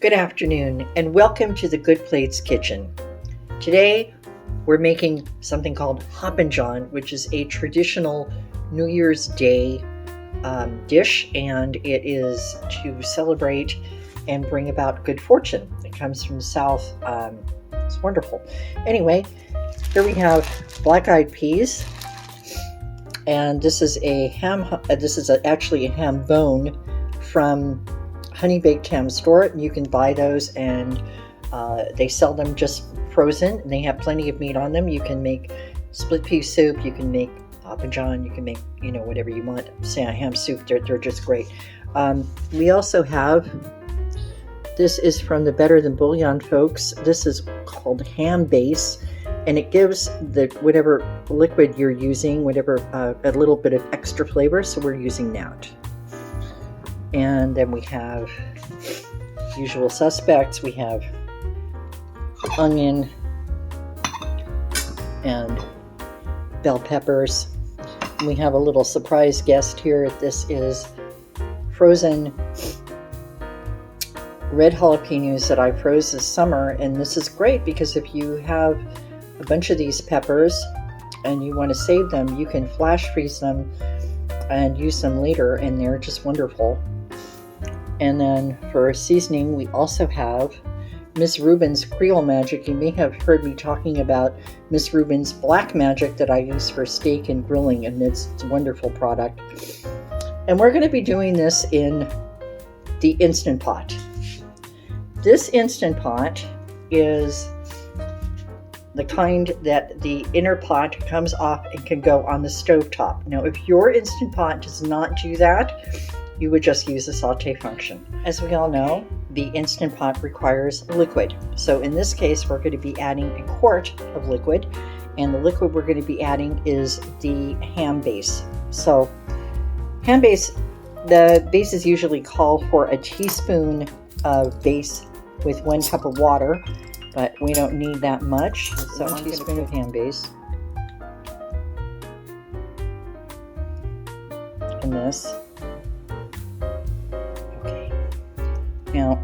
Good afternoon and welcome to the Good Plates Kitchen. Today we're making something called Hoppin John, which is a traditional New Year's Day dish, and it is to celebrate and bring about good fortune. It comes from the South. It's wonderful. Anyway, here we have black-eyed peas, and this is a ham. This is actually a ham bone from Honey Baked Ham Store, and you can buy those, and they sell them just frozen, and they have plenty of meat on them. You can make split pea soup, you can make Hoppin John, you can make whatever you want. Say a ham soup, they're just great. We also have, this is from the Better Than Bouillon folks. This is called ham base, and it gives the whatever liquid you're using, whatever a little bit of extra flavor. So we're using that. And then we have usual suspects. We have onion and bell peppers. And we have a little surprise guest here. This is frozen red jalapenos that I froze this summer. And this is great because if you have a bunch of these peppers and you want to save them, you can flash freeze them and use them later, and they're just wonderful. And then for seasoning, we also have Miss Rubin's Creole Magic. You may have heard me talking about Miss Rubin's Black Magic that I use for steak and grilling, and it's a wonderful product. And we're going to be doing this in the Instant Pot. This Instant Pot is the kind that the inner pot comes off and can go on the stove top. Now, if your Instant Pot does not do that, you would just use the saute function. As we all know, the Instant Pot requires liquid. So in this case, we're going to be adding a quart of liquid, and the liquid we're going to be adding is the ham base. So ham base, the bases usually call for a teaspoon of base with 1 cup of water, but we don't need that much. So 1 teaspoon of ham base. And this. Now,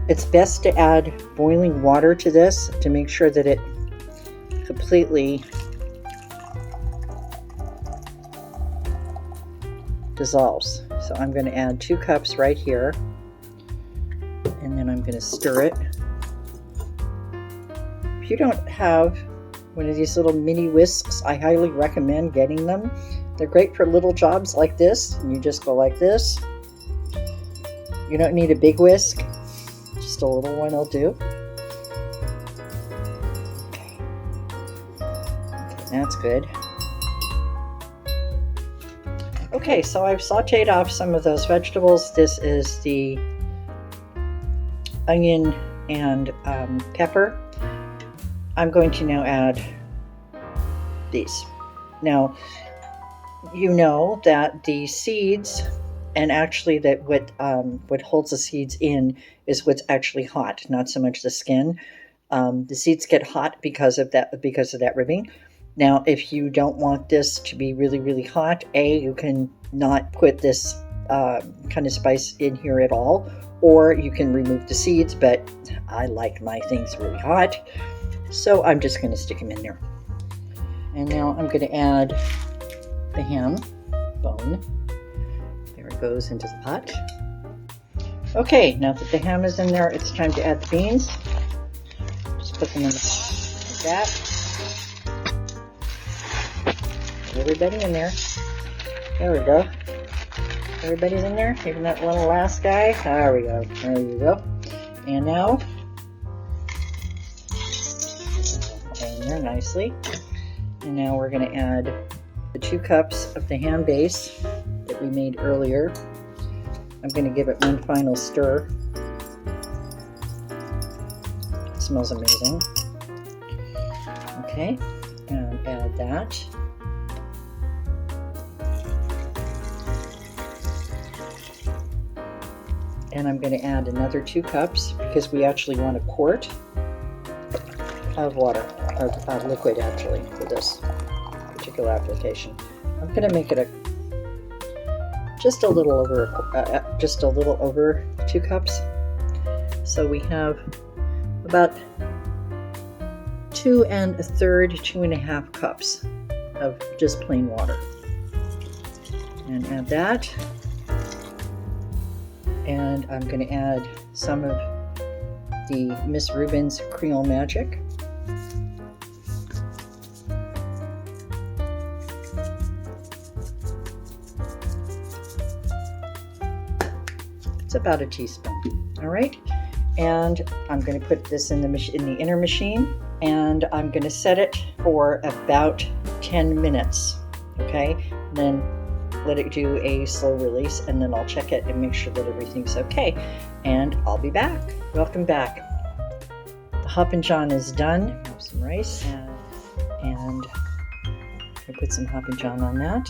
it's best to add boiling water to this to make sure that it completely dissolves. So I'm going to add 2 cups right here, and then I'm going to stir it. If you don't have one of these little mini whisks, I highly recommend getting them. They're great for little jobs like this, and you just go like this. You don't need a big whisk, just a little one will do. Okay, that's good. Okay, so I've sauteed off some of those vegetables. This is the onion and pepper. I'm going to now add these. Now, you know that the seeds, and actually that what holds the seeds in is what's actually hot, not so much the skin. The seeds get hot because of that ribbing. Now, if you don't want this to be really, really hot, you can not put this kind of spice in here at all, or you can remove the seeds, but I like my things really hot, so I'm just going to stick them in there. And now I'm going to add the ham bone. There it goes into the pot. Okay, now that the ham is in there, it's time to add the beans. Just put them in the pot like that. Get everybody in there. There we go. Everybody's in there, even that little last guy. There we go. There you go. And now, in there nicely. And now we're going to add the 2 cups of the ham base that we made earlier. I'm going to give it one final stir. It smells amazing. Okay, and add that. And I'm going to add another 2 cups because we actually want a quart of water, of liquid actually, for this particular application. I'm going to make it just a little over 2 cups. So we have about 2 1/3 cups of just plain water. And add that. And I'm going to add some of the Miss Rubin's Creole Magic. It's about a teaspoon. All right. And I'm going to put this in the inner machine, and I'm going to set it for about 10 minutes. Okay. And then let it do a slow release, and then I'll check it and make sure that everything's okay. And I'll be back. Welcome back. The Hoppin John is done. I have some rice, and I put some Hoppin John on that.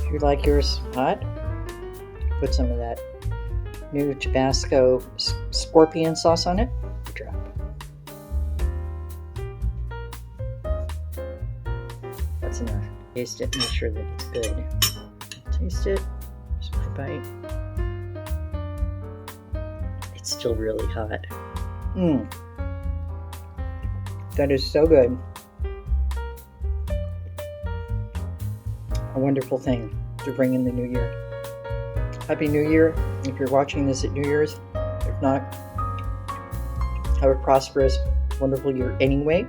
If you like yours hot, put some of that new Tabasco scorpion sauce on it. Drop. That's enough. Taste it, make sure that it's good. Taste it. Just a bite. It's still really hot. That is so good. A wonderful thing to bring in the new year. Happy New Year if you're watching this at New Year's. If not, have a prosperous, wonderful year anyway.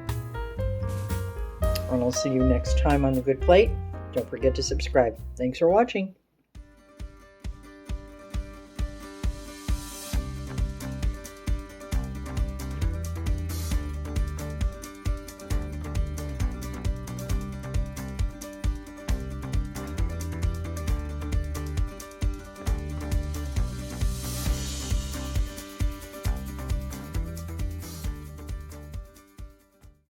And I'll see you next time on The Good Plate. Don't forget to subscribe. Thanks for watching.